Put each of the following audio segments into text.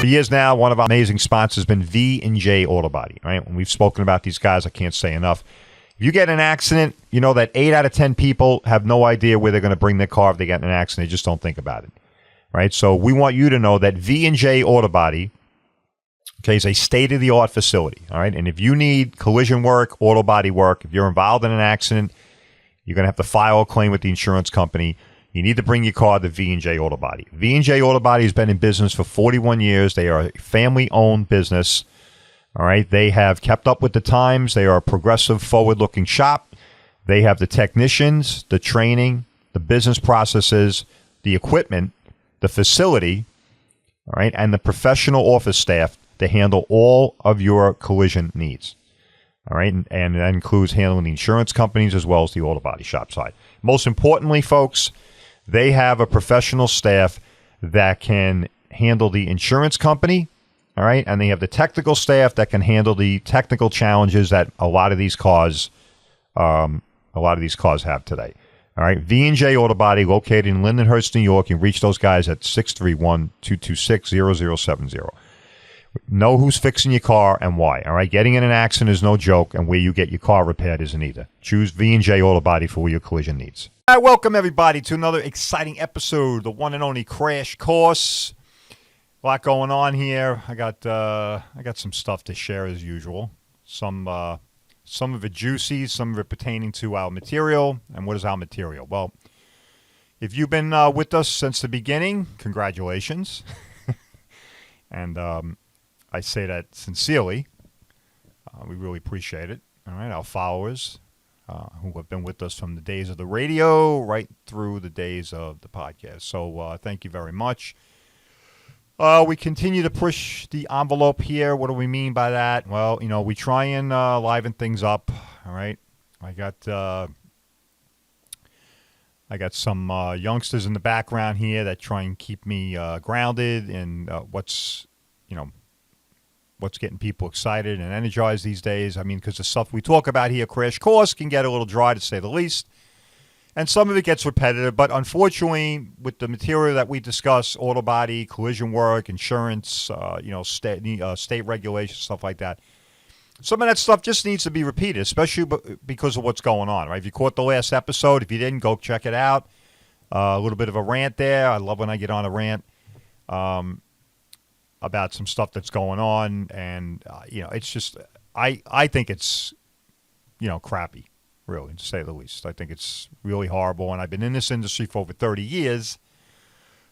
For years now, one of our amazing sponsors has been V&J Auto Body, right? When we've spoken about these guys, I can't say enough. If you get in an accident, you know that 8 out of 10 people have no idea where they're going to bring their car if they get in an accident. They just don't think about it, right? So we want you to know that V&J Auto Body, okay, is a state-of-the-art facility, all right? And if you need collision work, auto body work, if you're involved in an accident, you're going to have to file a claim with the insurance company. You need to bring your car to V&J Auto Body. V&J Auto Body has been in business for 41 years. They are a family-owned business. All right. They have kept up with the times. They are a progressive, forward-looking shop. They have the technicians, the training, the business processes, the equipment, the facility, all right, and the professional office staff to handle all of your collision needs. All right. And that includes handling the insurance companies as well as the auto body shop side. Most importantly, folks, they have a professional staff that can handle the insurance company, all right, and they have the technical staff that can handle the technical challenges that a lot of these cars have today. All right, V&J Auto Body, located in Lindenhurst, New York. You can reach those guys at 631-226-0070. Know who's fixing your car and why. All right, getting in an accident is no joke, and where you get your car repaired isn't either. Choose V&J Auto Body for your collision needs. All right, welcome everybody to another exciting episode, the one and only Crash Course. A lot going on here. I got some stuff to share as usual. Some of it juicy, some of it pertaining to our material. And what is our material? Well, if you've been with us since the beginning, congratulations. And I say that sincerely. We really appreciate it. All right, our followers who have been with us from the days of the radio right through the days of the podcast. So thank you very much. We continue to push the envelope here. What do we mean by that? Well, you know, we try and liven things up. All right, I got some youngsters in the background here that try and keep me grounded in what's getting people excited and energized these days. I mean, because the stuff we talk about here, Crash Course, can get a little dry to say the least. And some of it gets repetitive, but unfortunately, with the material that we discuss, auto body, collision work, insurance, state regulations, stuff like that, some of that stuff just needs to be repeated, especially because of what's going on, right? If you caught the last episode, if you didn't, go check it out. A little bit of a rant there. I love when I get on a rant about some stuff that's going on, and it's just I think it's crappy. Really, to say the least. I think it's really horrible, and I've been in this industry for over 30 years.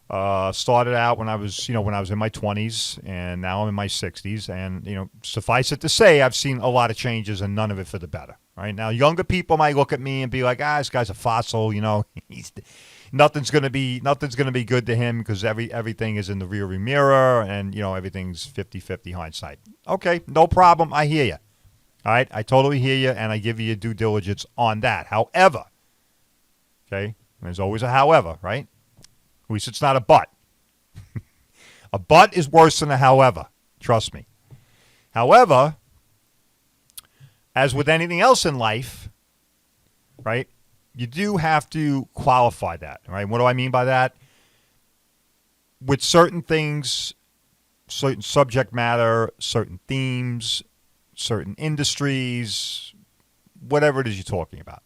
Started out when I was in my 20s, and now I'm in my 60s. And suffice it to say, I've seen a lot of changes, and none of it for the better. Right now, younger people might look at me and be like, this guy's a fossil. Nothing's gonna be good to him because everything is in the rearview mirror, and everything's 50-50 hindsight. Okay, no problem. I hear you. All right, I totally hear you, and I give you your due diligence on that. However, okay, there's always a however, right? At least it's not a but. A but is worse than a however. Trust me. However, as with anything else in life, right, you do have to qualify that, right? What do I mean by that? With certain things, certain subject matter, certain themes, certain industries, whatever it is you're talking about.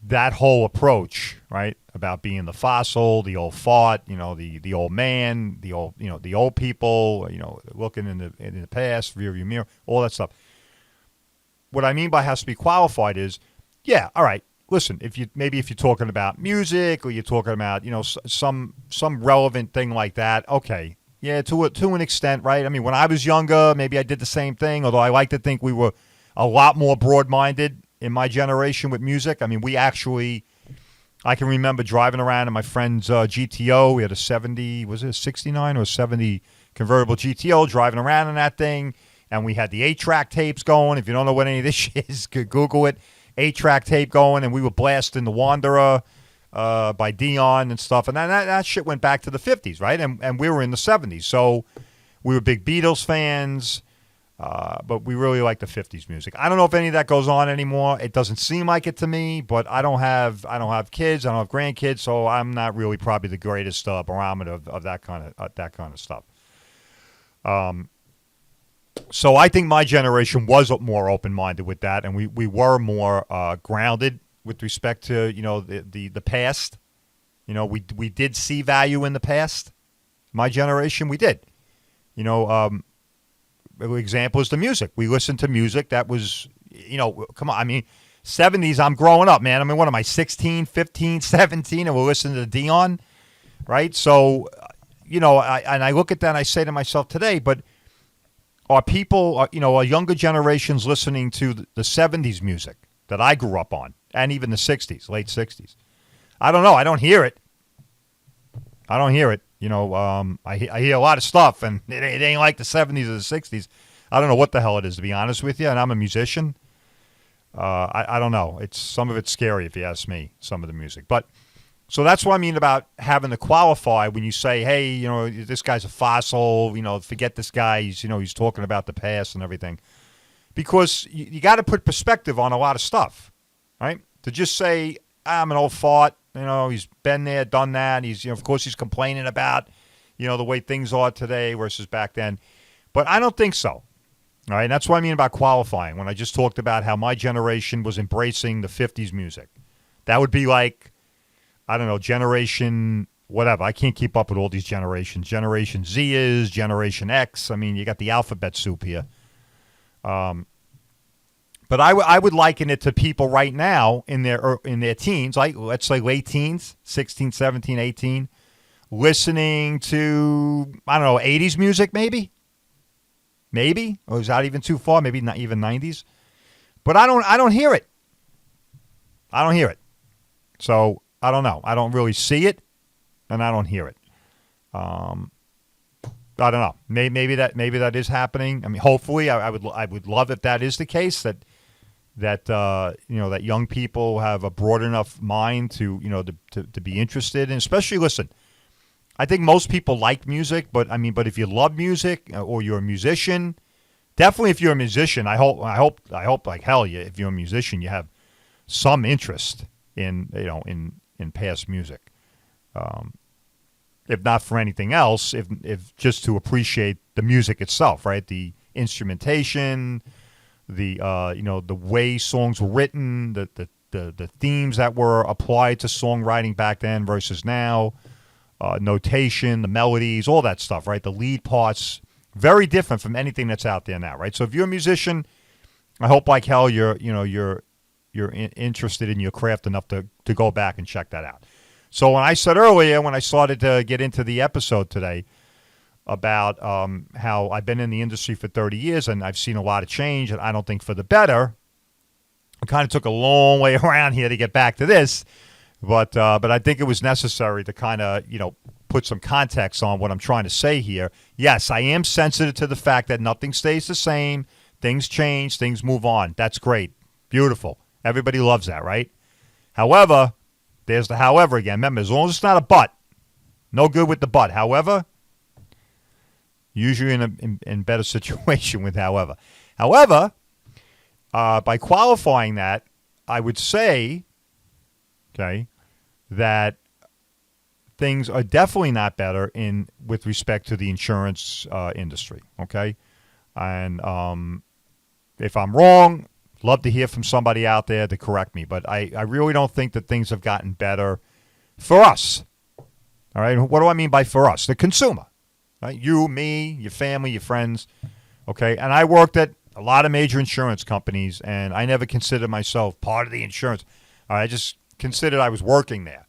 That whole approach, right, about being the fossil, the old fart, the old man, the old people, looking in the past, rearview mirror, all that stuff. What I mean by has to be qualified is, yeah, all right. Listen, if you're talking about music or you're talking about some relevant thing like that, okay. Yeah, to an extent, right? I mean, when I was younger, maybe I did the same thing, although I like to think we were a lot more broad-minded in my generation with music. I mean, I can remember driving around in my friend's GTO. We had a 69 or 70 convertible GTO, driving around in that thing, and we had the 8-track tapes going. If you don't know what any of this shit is, Google it. 8-track tape going, and we were blasting The Wanderer by Dion and stuff. And that shit went back to the 50s, right? And we were in the 70s. So we were big Beatles fans. But we really like the 50s music. I don't know if any of that goes on anymore. It doesn't seem like it to me, but I don't have kids, I don't have grandkids, so I'm not really probably the greatest barometer of that kind of stuff. So I think my generation was more open-minded with that, and we were more grounded with respect to the past. We did see value in the past. My generation, we did. Example is the music. We listened to music that was, come on. I mean, 70s, I'm growing up, man. I mean, what am I, 16, 15, 17, and we're listening to Dion, right? So, I look at that and I say to myself today, but are people, are younger generations listening to the 70s music that I grew up on, and even the 60s, late 60s? I don't know. I don't hear it. I hear a lot of stuff, and it ain't like the 70s or the 60s. I don't know what the hell it is, to be honest with you, and I'm a musician. I don't know. Some of it's scary, if you ask me, some of the music. But so that's what I mean about having to qualify when you say, hey, this guy's a fossil, forget this guy. He's talking about the past and everything. Because you got to put perspective on a lot of stuff, right? To just say, I'm an old fart, he's been there, done that. He's, of course, he's complaining about, the way things are today versus back then. But I don't think so. All right, and that's what I mean about qualifying. When I just talked about how my generation was embracing the 50s music. That would be like, I don't know, generation whatever. I can't keep up with all these generations. Generation Z is, Generation X. I mean, you got the alphabet soup here. But I would liken it to people right now in their teens, like let's say late teens, 16, 17, 18, listening to, I don't know, 80s music maybe? Maybe? Or is that even too far? Maybe not even 90s? But I don't hear it. I don't hear it. So I don't know. I don't really see it, and I don't hear it. I don't know. Maybe that is happening. I mean, hopefully, I would love if that is the case. That young people have a broad enough mind to be interested, and especially listen. I think most people like music, but if you love music or you're a musician, definitely if you're a musician, I hope like hell, if you're a musician, you have some interest in past music. If not for anything else, if just to appreciate the music itself, right? The instrumentation, the way songs were written, the themes that were applied to songwriting back then versus now, notation, the melodies, all that stuff, right? The lead parts, very different from anything that's out there now, right? So if you're a musician, I hope like hell you're interested in your craft enough to go back and check that out. So when I said earlier, when I started to get into the episode today about how I've been in the industry for 30 years and I've seen a lot of change, and I don't think for the better, I kind of took a long way around here to get back to this, but I think it was necessary to kind of, put some context on what I'm trying to say here. Yes, I am sensitive to the fact that nothing stays the same. Things change. Things move on. That's great. Beautiful. Everybody loves that, right? However, there's the however again. Remember, as long as it's not a but, no good with the but. However, usually in better situation with however. However, by qualifying that, I would say, okay, that things are definitely not better with respect to the insurance industry, okay? And if I'm wrong, love to hear from somebody out there to correct me, but I really don't think that things have gotten better for us. All right, what do I mean by for us? The consumer, right? You, me, your family, your friends, okay? And I worked at a lot of major insurance companies, and I never considered myself part of the insurance. All right, I just considered I was working there.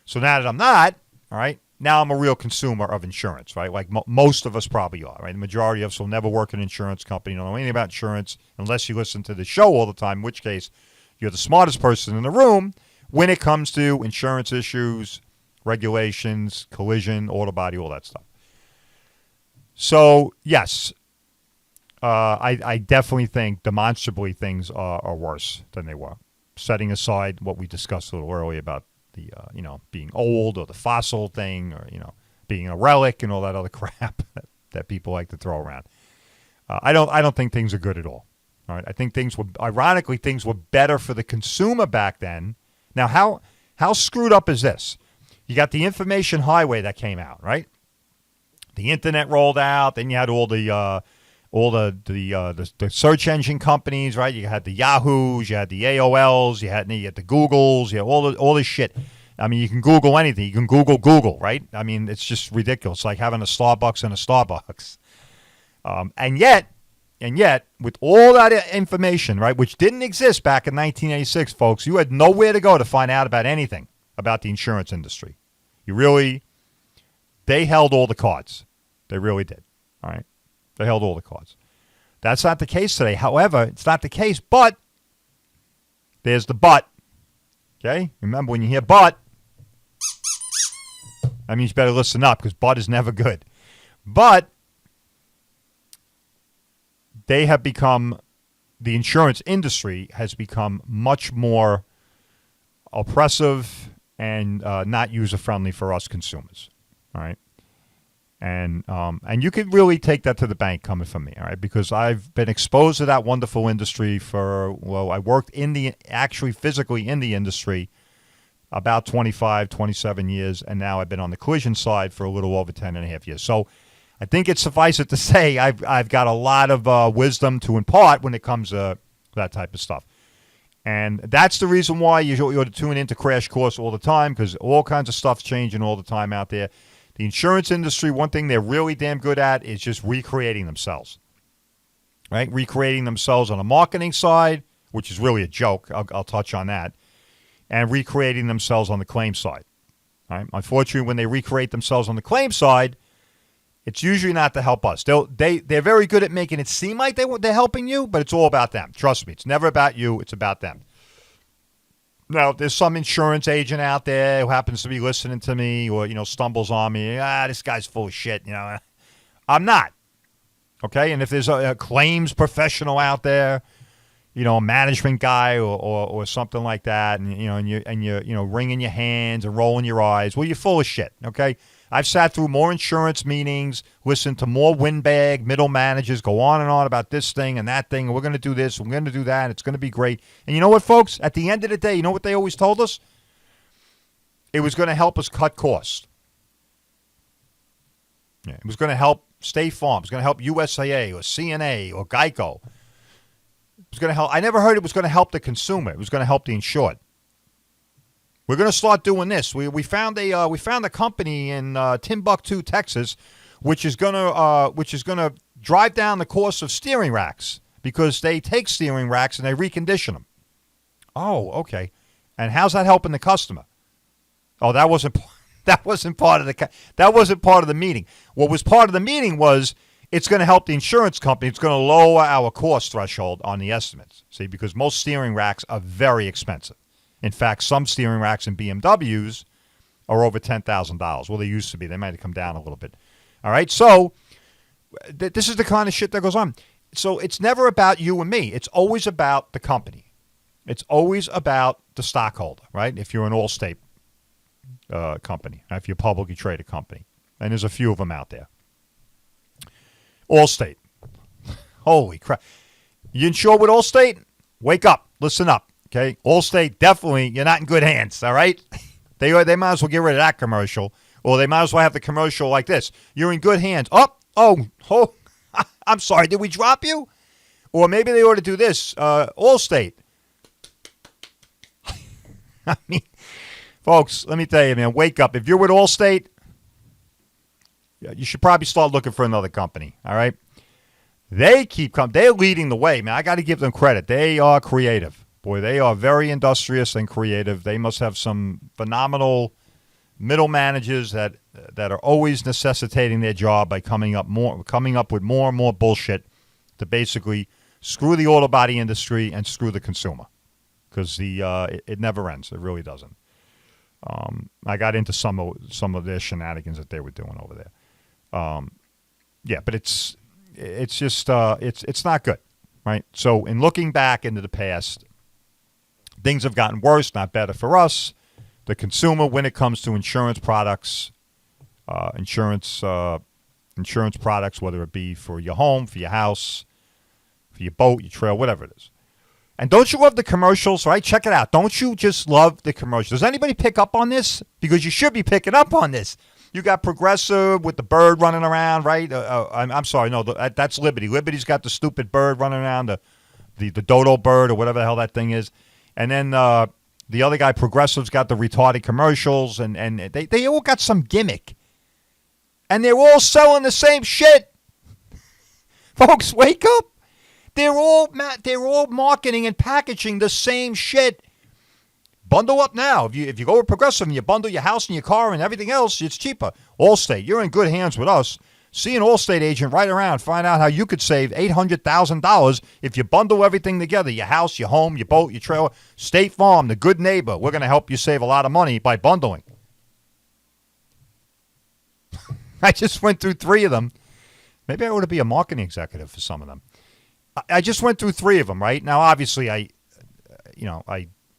So now that I'm not, all right, now I'm a real consumer of insurance, right? Like most of us probably are, right? The majority of us will never work in an insurance company, don't know anything about insurance unless you listen to the show all the time, in which case you're the smartest person in the room when it comes to insurance issues, regulations, collision, auto body, all that stuff. So, yes, I definitely think demonstrably things are worse than they were, setting aside what we discussed a little earlier about the being old or the fossil thing or being a relic and all that other crap that people like to throw around. I don't think things are good at all. All right. I think ironically, things were better for the consumer back then. Now, how screwed up is this? You got the information highway that came out, right? The internet rolled out. Then you had all the search engine companies, right? You had the Yahoos, you had the AOLs, you had the Googles, you had all this shit. I mean, you can Google anything. You can Google, right? I mean, it's just ridiculous. It's like having a Starbucks and a Starbucks. And yet, with all that information, right, which didn't exist back in 1986, folks, you had nowhere to go to find out about anything about the insurance industry. They held all the cards. They really did. All right. They held all the cards. That's not the case today. However, it's not the case, but there's the but. Okay? Remember, when you hear but, that means you better listen up, because but is never good. But the insurance industry has become much more oppressive and not user-friendly for us consumers. All right? And you could really take that to the bank coming from me, all right? Because I've been exposed to that wonderful industry I worked actually physically in the industry about 25, 27 years, and now I've been on the collision side for a little over 10 and a half years. So I think it's suffice it to say I've got a lot of wisdom to impart when it comes to that type of stuff. And that's the reason why you ought to tune into Crash Course all the time, because all kinds of stuff's changing all the time out there. The insurance industry, one thing they're really damn good at is just recreating themselves, right? Recreating themselves on a marketing side, which is really a joke. I'll touch on that. And recreating themselves on the claim side. Right? Unfortunately, when they recreate themselves on the claim side, it's usually not to help us. They're very good at making it seem like they're helping you, but it's all about them. Trust me, it's never about you. It's about them. Now, there's some insurance agent out there who happens to be listening to me or, stumbles on me. This guy's full of shit. I'm not. Okay? And if there's a claims professional out there, a management guy or something like that, and you're wringing your hands and rolling your eyes, well, you're full of shit, okay? I've sat through more insurance meetings, listened to more windbag middle managers go on and on about this thing and that thing, and we're going to do this, we're going to do that, and it's going to be great. And you know what, folks? At the end of the day, you know what they always told us? It was going to help us cut costs. Yeah, it was going to help State Farm. It was going to help USAA or CNA or Geico. It was going to help. I never heard it was going to help the consumer. It was going to help the insured. We're going to start doing this. We found a company in Timbuktu, Texas, which is going to drive down the cost of steering racks, because they take steering racks and they recondition them. Oh, okay. And how's that helping the customer? Oh, that wasn't part of the meeting. What was part of the meeting was, it's going to help the insurance company. It's going to lower our cost threshold on the estimates. See, because most steering racks are very expensive. In fact, some steering racks in BMWs are over $10,000. Well, they used to be. They might have come down a little bit. All right, so this is the kind of shit that goes on. So it's never about you and me. It's always about the company. It's always about the stockholder, right? If you're an Allstate company, if you're a publicly traded company, and there's a few of them out there. Allstate. Holy crap. You insured with Allstate? Wake up. Listen up. Okay? Allstate, definitely, you're not in good hands, all right? They might as well get rid of that commercial, or they might as well have the commercial like this. You're in good hands. Oh, I'm sorry. Did we drop you? Or maybe they ought to do this. Allstate. I mean, folks, let me tell you, man, wake up. If you're with Allstate, you should probably start looking for another company, all right? They're leading the way, man. I got to give them credit. They are creative. Boy, they are very industrious and creative. They must have some phenomenal middle managers that are always necessitating their job by coming up with more and more bullshit to basically screw the auto body industry and screw the consumer, because it never ends. It really doesn't. I got into some of their shenanigans that they were doing over there. Yeah, but it's just it's not good, right? So in looking back into the past, things have gotten worse, not better for us, the consumer, when it comes to insurance products, insurance insurance products, whether it be for your home, for your house, for your boat, your trail, whatever it is. And don't you love the commercials, right? Check it out. Don't you just love the commercials? Does anybody pick up on this? Because you should be picking up on this. You got Progressive with the bird running around, right? I'm sorry, no, that's Liberty. Liberty's got the stupid bird running around, the dodo bird or whatever the hell that thing is. And then the other guy, Progressive's got the retarded commercials, and they all got some gimmick. And they're all selling the same shit. Folks, wake up. They're all marketing and packaging the same shit. Bundle up now. If you go with Progressive and you bundle your house and your car and everything else, it's cheaper. Allstate, you're in good hands with us. See an Allstate agent right around. Find out how you could save $800,000 if you bundle everything together. Your house, your home, your boat, your trailer. State Farm, the good neighbor. We're going to help you save a lot of money by bundling. I just went through 3 of them. Maybe I ought to be a marketing executive for some of them. I just went through 3 of them, right? Now, obviously, I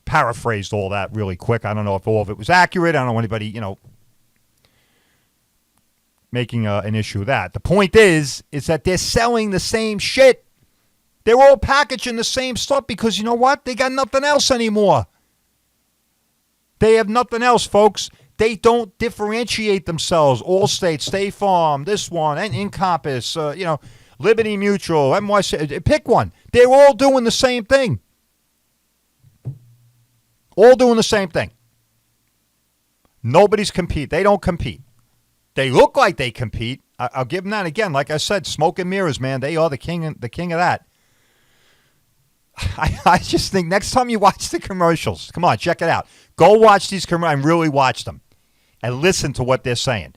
paraphrased all that really quick. I don't know if all of it was accurate. I don't know anybody, making an issue of that. The point is that they're selling the same shit. They're all packaging the same stuff because you know what? They got nothing else anymore. They have nothing else, folks. They don't differentiate themselves. Allstate, State Farm, this one, and Encompass, Liberty Mutual, NYC, pick one. They're all doing the same thing. All doing the same thing. Nobody's compete. They don't compete. They look like they compete. I'll give them that again. Like I said, smoke and mirrors, man. They are the king of that. I just think next time you watch the commercials, come on, check it out. Go watch these commercials and really watch them and listen to what they're saying.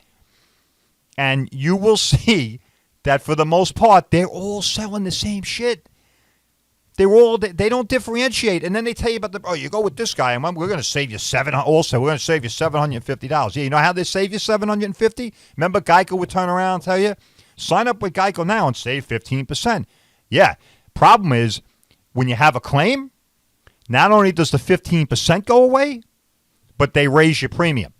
And you will see that for the most part, they're all selling the same shit. They don't differentiate, and then they tell you about you go with this guy, and we're going to save you $750. Yeah, you know how they save you $750? Remember, Geico would turn around and tell you, sign up with Geico now and save 15%. Yeah, problem is when you have a claim, not only does the 15% go away, but they raise your premium.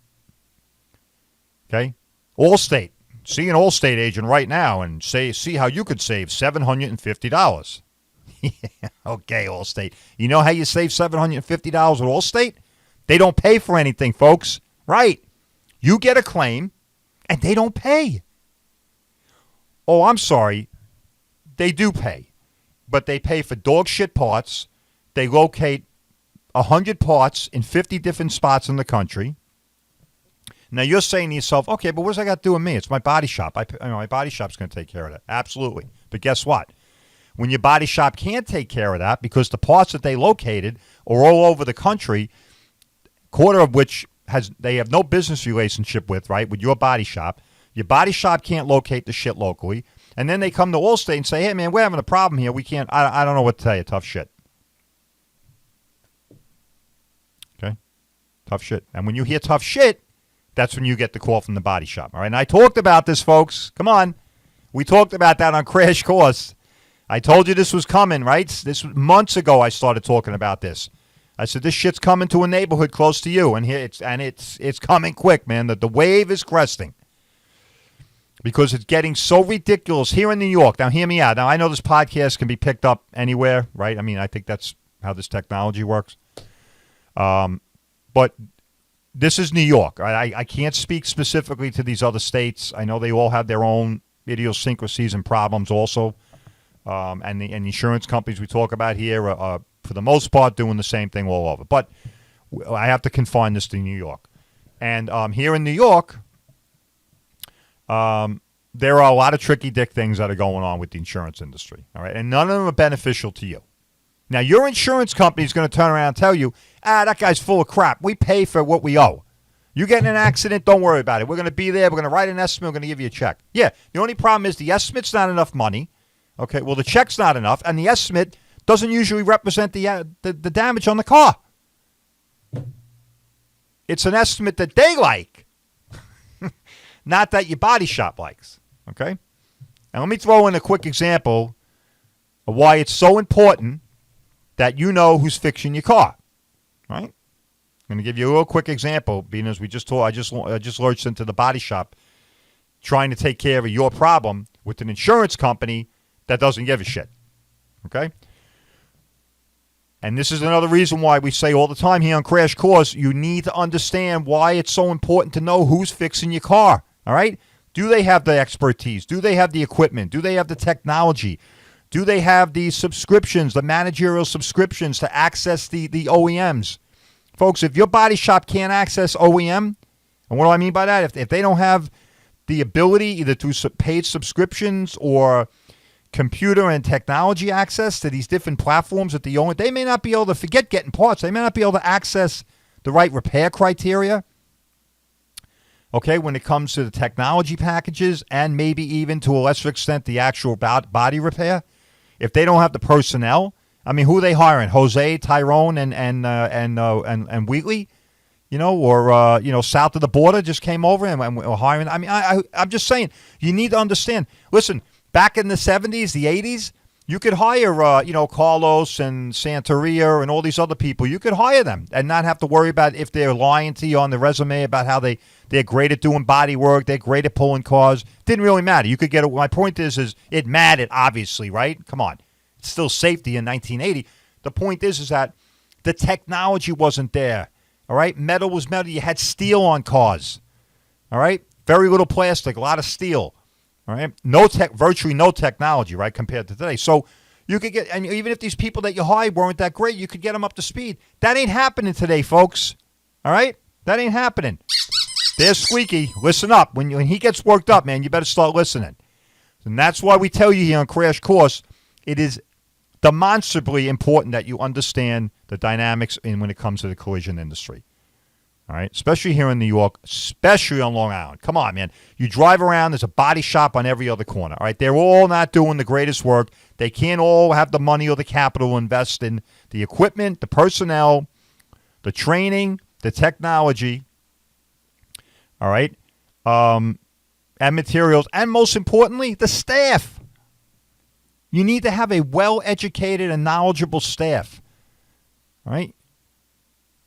Okay, Allstate, see an Allstate agent right now and see how you could save $750. Yeah, okay, Allstate. You know how you save $750 with Allstate? They don't pay for anything, folks. Right. You get a claim, and they don't pay. Oh, I'm sorry. They do pay. But they pay for dog shit parts. They locate 100 parts in 50 different spots in the country. Now, you're saying to yourself, okay, but what's that got to do with me? It's my body shop. My body shop's going to take care of that. Absolutely. But guess what? When your body shop can't take care of that because the parts that they located are all over the country, quarter of which they have no business relationship with, right, with your body shop. Your body shop can't locate the shit locally. And then they come to Allstate and say, hey, man, we're having a problem here. We can't, I don't know what to tell you. Tough shit. Okay? Tough shit. And when you hear tough shit, that's when you get the call from the body shop. All right? And I talked about this, folks. Come on. We talked about that on Crash Course. I told you this was coming, right? This was months ago I started talking about this. I said, this shit's coming to a neighborhood close to you. And here it's coming quick, man. The wave is cresting. Because it's getting so ridiculous here in New York. Now, hear me out. Now, I know this podcast can be picked up anywhere, right? I mean, I think that's how this technology works. But this is New York. Right? I can't speak specifically to these other states. I know they all have their own idiosyncrasies and problems also. And the insurance companies we talk about here are, for the most part, doing the same thing all over. But I have to confine this to New York. And here in New York, there are a lot of tricky dick things that are going on with the insurance industry. All right, and none of them are beneficial to you. Now, your insurance company is going to turn around and tell you, that guy's full of crap. We pay for what we owe. You get in an accident, don't worry about it. We're going to be there. We're going to write an estimate. We're going to give you a check. Yeah, the only problem is the estimate's not enough money. Okay, well, the check's not enough, and the estimate doesn't usually represent the damage on the car. It's an estimate that they like, not that your body shop likes. Okay? And let me throw in a quick example of why it's so important that you know who's fixing your car. Right? I'm going to give you a real quick example, being as we just talked. I just lurched into the body shop trying to take care of your problem with an insurance company that doesn't give a shit. Okay? And this is another reason why we say all the time here on Crash Course, you need to understand why it's so important to know who's fixing your car. All right? Do they have the expertise? Do they have the equipment? Do they have the technology? Do they have the subscriptions, the managerial subscriptions to access the OEMs? Folks, if your body shop can't access OEM, and what do I mean by that? If they don't have the ability either to paid subscriptions or computer and technology access to these different platforms that they own, they may not be able to forget getting parts. They may not be able to access the right repair criteria. Okay, when it comes to the technology packages and maybe even to a lesser extent the actual body repair, if they don't have the personnel, I mean, who are they hiring? Jose, Tyrone, and Wheatley, or south of the border just came over and we're hiring. I mean, I'm just saying, you need to understand. Listen, back in the 70s, the 80s, you could hire, Carlos and Santeria and all these other people. You could hire them and not have to worry about if they're lying to you on the resume about how they're great at doing body work, they're great at pulling cars. Didn't really matter. You could get it. My point is it mattered, obviously, right? Come on. It's still safety in 1980. The point is that the technology wasn't there, all right? Metal was metal. You had steel on cars, all right? Very little plastic, a lot of steel. All right, virtually no technology, right, compared to today. So you could get, and even if these people that you hired weren't that great, you could get them up to speed. That ain't happening today, folks. All right, that ain't happening. There's Squeaky. Listen up. When he gets worked up, man, you better start listening. And that's why we tell you here on Crash Course, it is demonstrably important that you understand the dynamics when it comes to the collision industry. All right, especially here in New York, especially on Long Island. Come on, man. You drive around, there's a body shop on every other corner. All right, they're all not doing the greatest work. They can't all have the money or the capital to invest in the equipment, the personnel, the training, the technology, all right, and materials, and most importantly, the staff. You need to have a well-educated and knowledgeable staff, all right?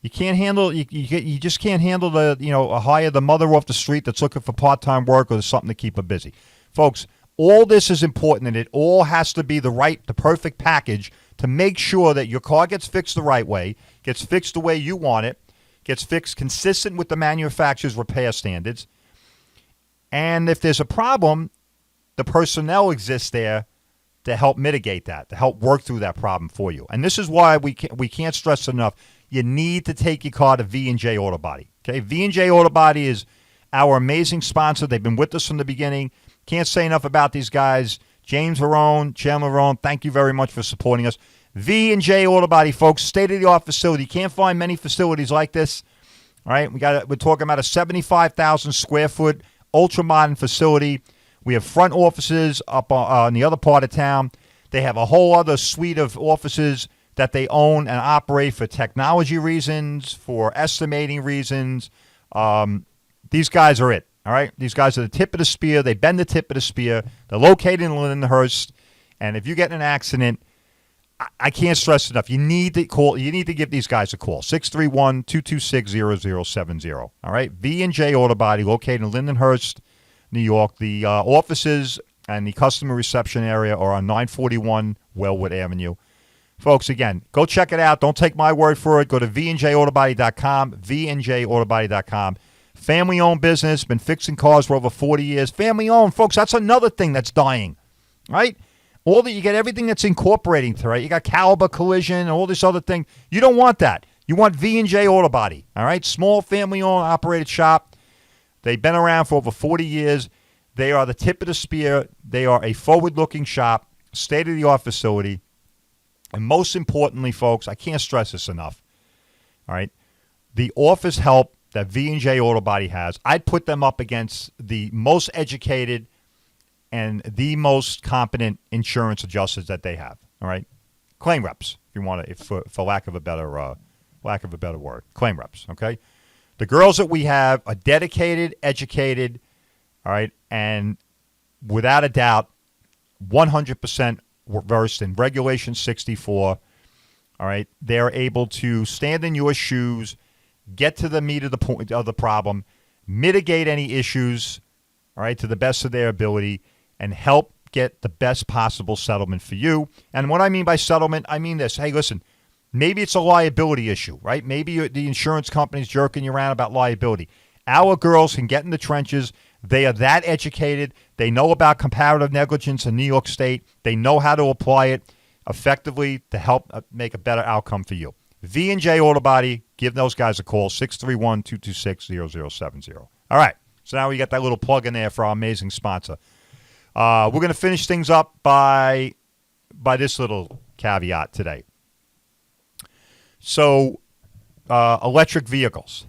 You can't handle you just can't handle hire the mother off the street that's looking for part-time work or something to keep her busy. Folks, all this is important, and it all has to be the perfect package to make sure that your car gets fixed the right way, gets fixed the way you want it, gets fixed consistent with the manufacturer's repair standards. And if there's a problem, the personnel exists there to help mitigate that, to help work through that problem for you. And this is why we can't stress enough. You need to take your car to V&J Auto Body. Okay, V&J Auto Body is our amazing sponsor. They've been with us from the beginning. Can't say enough about these guys. James Verone, Chandler Verone, thank you very much for supporting us. V&J Auto Body, folks, state-of-the-art facility. Can't find many facilities like this. All right, we're talking about a 75,000 square foot ultra-modern facility. We have front offices up on the other part of town. They have a whole other suite of offices that they own and operate for technology reasons, for estimating reasons. These guys are it, all right? These guys are the tip of the spear. They bend the tip of the spear. They're located in Lindenhurst. And if you get in an accident, I can't stress enough. You need to call. You need to give these guys a call. 631-226-0070. All right? V&J Auto Body, located in Lindenhurst, New York. The offices and the customer reception area are on 941 Wellwood Avenue. Folks, again, go check it out. Don't take my word for it. Go to VandJAutobody.com, VandJAutobody.com. Family-owned business, been fixing cars for over 40 years. Family-owned, folks, that's another thing that's dying, right? You get everything that's incorporating to, right? You got Caliber Collision and all this other thing. You don't want that. You want V&J Auto Body, all right? Small family-owned operated shop. They've been around for over 40 years. They are the tip of the spear. They are a forward-looking shop, state-of-the-art facility. And most importantly, folks, I can't stress this enough, all right? The office help that V&J Auto Body has, I'd put them up against the most educated and the most competent insurance adjusters that they have, all right? Claim reps, if you want to, for lack of a better word, claim reps, okay? The girls that we have are dedicated, educated, all right, and without a doubt, 100% versed in Regulation 64. All right, they're able to stand in your shoes, get to the meat of the point of the problem, mitigate any issues, all right, to the best of their ability and help get the best possible settlement for you. And what I mean by settlement, I mean this. Hey, listen, maybe it's a liability issue, right? Maybe the insurance company's jerking you around about liability. Our girls can get in the trenches. They are that educated. They know about comparative negligence in New York State. They know how to apply it effectively to help make a better outcome for you. V&J Auto Body, give those guys a call, 631-226-0070. All right, so now we got that little plug in there for our amazing sponsor. We're going to finish things up by this little caveat today. So, electric vehicles.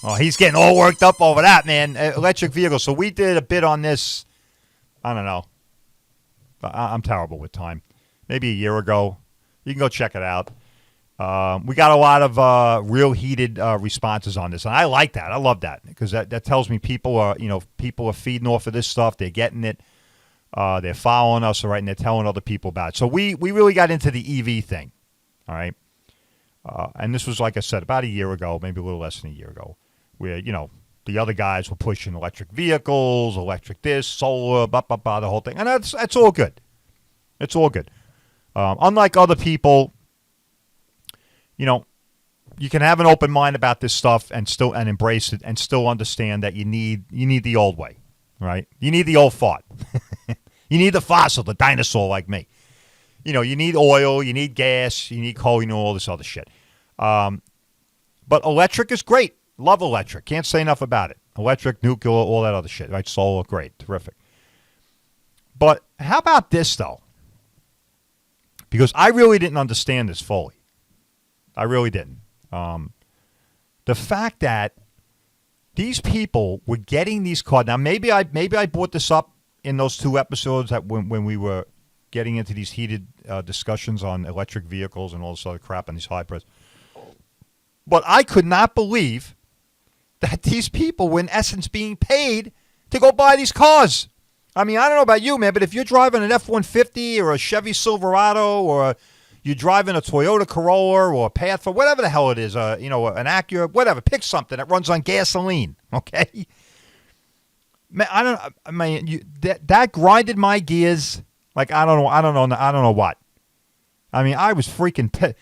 Oh, he's getting all worked up over that, man. Electric vehicles. So we did a bit on this, I don't know. I'm terrible with time. Maybe a year ago. You can go check it out. We got a lot of real heated responses on this, and I like that. I love that because that tells me people are feeding off of this stuff. They're getting it. They're following us, all right, and they're telling other people about it. So we really got into the EV thing, all right. And this was, like I said, about a year ago, maybe a little less than a year ago, where the other guys were pushing electric vehicles, electric this, solar, the whole thing, and that's all good. It's all good. Unlike other people, you can have an open mind about this stuff and embrace it and still understand that you need the old way, right? You need the old fart. You need the fossil, the dinosaur like me. You need oil, you need gas, you need coal, all this other shit. But electric is great. Love electric. Can't say enough about it. Electric, nuclear, all that other shit, right? Solar, great, terrific. But how about this, though? Because I really didn't understand this fully. I really didn't. The fact that these people were getting these cars. Now, maybe I brought this up in those 2 episodes that when we were getting into these heated discussions on electric vehicles and all this other crap and these hybrids. But I could not believe that these people were in essence being paid to go buy these cars. I mean, I don't know about you, man, but if you're driving an F-150 or a Chevy Silverado or you're driving a Toyota Corolla or a Pathfinder, whatever the hell it is, an Acura, whatever, pick something that runs on gasoline, okay? Man, that grinded my gears like I don't know what. I mean, I was freaking pissed.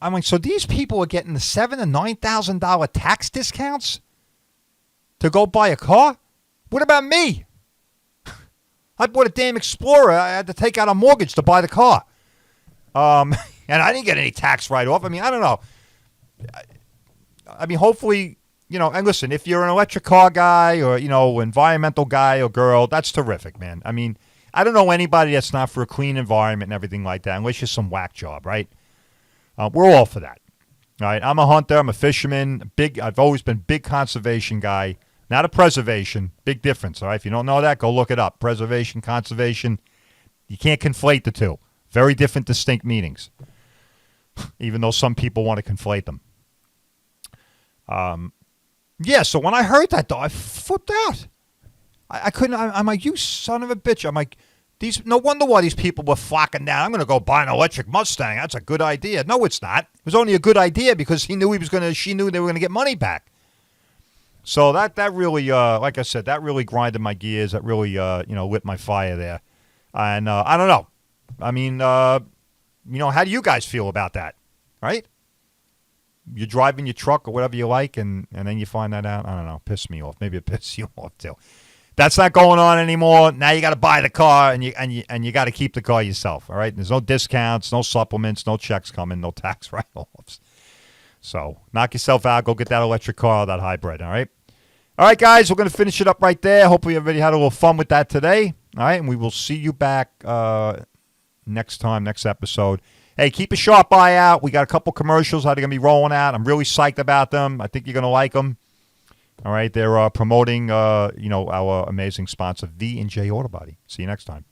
I'm like, so these people are getting the $7,000 and $9,000 tax discounts to go buy a car? What about me? I bought a damn Explorer. I had to take out a mortgage to buy the car. And I didn't get any tax write-off. I mean, I don't know. I mean, hopefully, and listen, if you're an electric car guy or, environmental guy or girl, that's terrific, man. I mean, I don't know anybody that's not for a clean environment and everything like that, unless you're some whack job, right? We're all for that. All right, I'm a hunter. I'm a fisherman. I've always been a big conservation guy, not a preservation. Big difference, all right? If you don't know that, go look it up. Preservation, conservation, you can't conflate the two. Very different, distinct meanings, even though some people want to conflate them. Yeah, so when I heard that, though, I flipped out. I couldn't. I'm like, you son of a bitch. I'm like, no wonder why these people were flocking down. I'm going to go buy an electric Mustang. That's a good idea. No, it's not. It was only a good idea because she knew they were going to get money back. So that really, like I said, that really grinded my gears. That really, lit my fire there. And I don't know. I mean, how do you guys feel about that? Right? You're driving your truck or whatever you like, and then you find that out. I don't know. Piss me off. Maybe it pisses you off too. That's not going on anymore. Now you got to buy the car, and you got to keep the car yourself. All right. There's no discounts, no supplements, no checks coming, no tax write-offs. So knock yourself out. Go get that electric car or that hybrid. All right. All right, guys. We're going to finish it up right there. Hopefully, everybody had a little fun with that today. All right, and we will see you back next episode. Hey, keep a sharp eye out. We got a couple commercials that are going to be rolling out. I'm really psyched about them. I think you're going to like them. All right, they're promoting, our amazing sponsor, V&J Auto Body. See you next time.